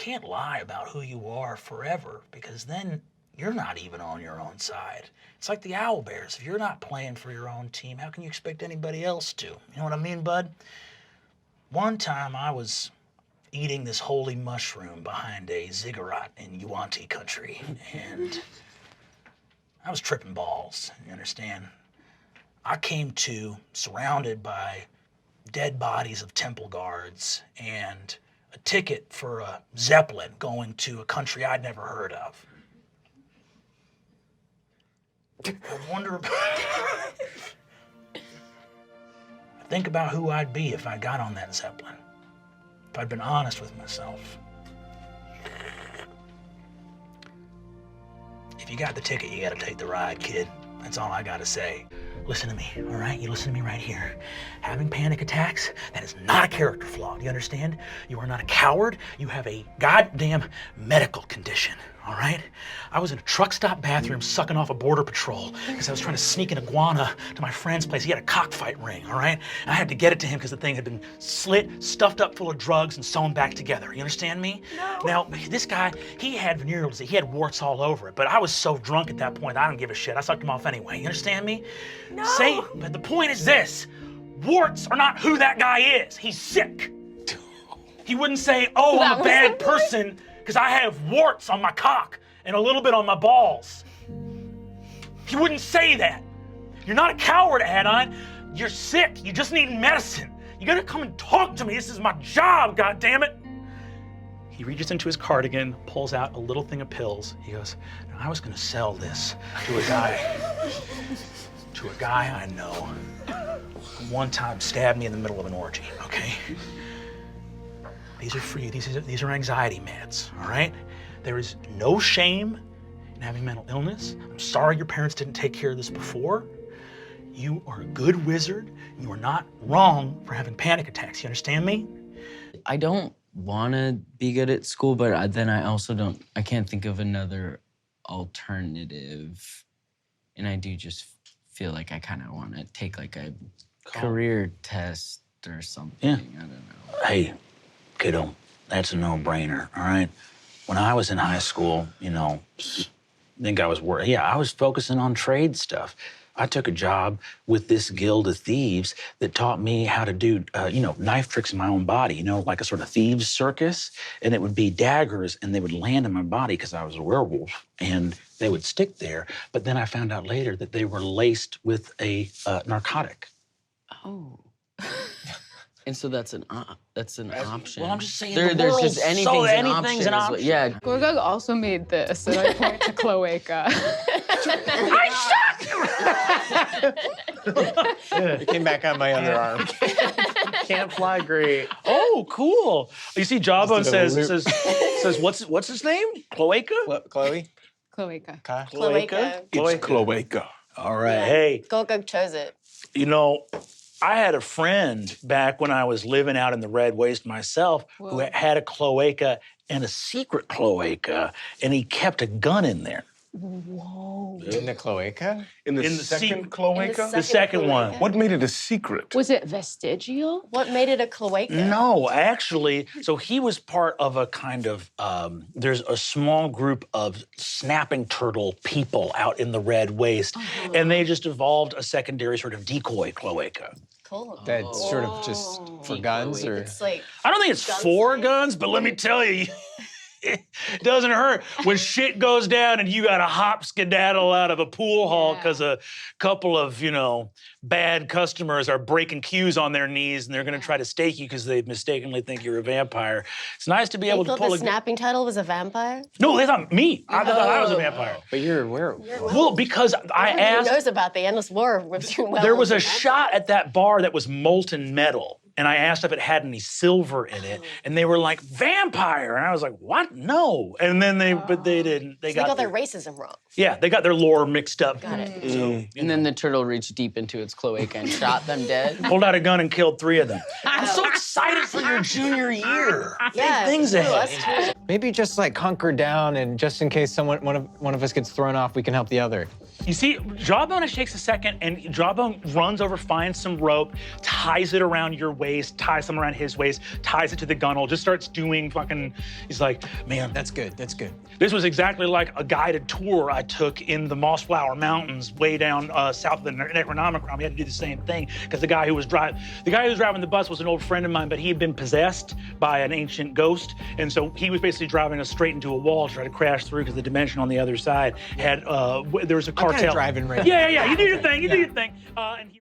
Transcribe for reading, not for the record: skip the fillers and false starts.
can't lie about who you are forever, because then you're not even on your own side. It's like the Owlbears. If you're not playing for your own team, how can you expect anybody else to? You know what I mean, bud? One time I was eating this holy mushroom behind a ziggurat in Yuan-Ti country, and I was tripping balls, you understand? I came to surrounded by dead bodies of temple guards and a ticket for a Zeppelin going to a country I'd never heard of. I wonder about... I think about who I'd be if I got on that Zeppelin. If I'd been honest with myself. If you got the ticket, you gotta take the ride, kid. That's all I gotta say. Listen to me, all right? You listen to me right here. Having panic attacks, that is not a character flaw. Do you understand? You are not a coward. You have a goddamn medical condition, all right? I was in a truck stop bathroom sucking off a border patrol because I was trying to sneak an iguana to my friend's place. He had a cockfight ring, all right? And I had to get it to him because the thing had been slit, stuffed up full of drugs, and sewn back together. You understand me? No. Now, this guy, he had venereal disease. He had warts all over it, but I was so drunk at that point, I don't give a shit. I sucked him off anyway. You understand me? No. But the point is this. Warts are not who that guy is. He's sick. He wouldn't say, oh, I'm a bad person because I have warts on my cock and a little bit on my balls. He wouldn't say that. You're not a coward, Adon. You're sick. You just need medicine. You gotta come and talk to me. This is my job, goddammit. He reaches into his cardigan, pulls out a little thing of pills. He goes, I was gonna sell this to a guy I know who one time stabbed me in the middle of an orgy, okay? These are for you. These are anxiety meds, all right? There is no shame in having mental illness. I'm sorry your parents didn't take care of this before. You are a good wizard. You are not wrong for having panic attacks. You understand me? I don't want to be good at school, but then I also don't, I can't think of another alternative. And I do just feel like I kind of want to take like a career test or something. Yeah. I don't know. Hey, kiddo, that's a no-brainer, all right? When I was in high school, you know, I think I was I was focusing on trade stuff. I took a job with this guild of thieves that taught me how to do, knife tricks in my own body, like a sort of thieves circus. And it would be daggers, and they would land in my body because I was a werewolf, and they would stick there. But then I found out later that they were laced with a narcotic. Oh. And so that's an option. Well, I'm just saying There's just anything's an option. Yeah. Gorgug also made this, and I point to Cloaca. It came back on my underarm. Can't fly great. Oh, cool. You see, Jawbone says what's his name? Cloaca? Chloe? Cloaca. Cloaca? It's Cloaca. All right, hey. Gorgug chose it. I had a friend back when I was living out in the Red Waste myself who had a cloaca and a secret cloaca, and he kept a gun in there. Whoa. In the cloaca? In the second cloaca? The second one. What made it a secret? Was it vestigial? What made it a cloaca? No, actually, so he was part of a kind of, there's a small group of snapping turtle people out in the Red Waste, and they just evolved a secondary sort of decoy cloaca. Cool. That's sort of just for guns, or? It's like I don't think it's for guns, but let me tell you, it doesn't hurt when shit goes down and you got to hop skedaddle out of a pool hall because a couple of, bad customers are breaking cues on their knees and they're going to try to stake you because they mistakenly think you're a vampire. It's nice to be able to pull the snapping turtle was a vampire? No, that's not me. I thought I was a vampire. But you're a werewolf. Well, because I asked... Who knows about the endless war between There was a shot at that bar that was molten metal. And I asked if it had any silver in it, and they were like, vampire. And I was like, what? No. And then but they didn't. They got their racism wrong. Yeah, they got their lore mixed up. Got it. So, And then the turtle reached deep into its cloaca and shot them dead. Pulled out a gun and killed 3 of them. I'm so excited for your junior year. Yeah, Big things ahead. Maybe just like hunker down, and just in case one of us gets thrown off, we can help the other. You see, Jawbone takes a second, and Jawbone runs over, finds some rope, ties it around your waist, ties some around his waist, ties it to the gunnel, just starts doing fucking. He's like, man, That's good. That's good. this was exactly like a guided tour I took in the Mossflower Mountains, way down south of the Necronomicon. We had to do the same thing because the guy who was driving the bus was an old friend of mine, but he had been possessed by an ancient ghost, and so he was basically driving us straight into a wall to try to crash through because the dimension on the other side had there was a I'm kinda cartel. driving right Yeah. You do your thing. You do your thing. And he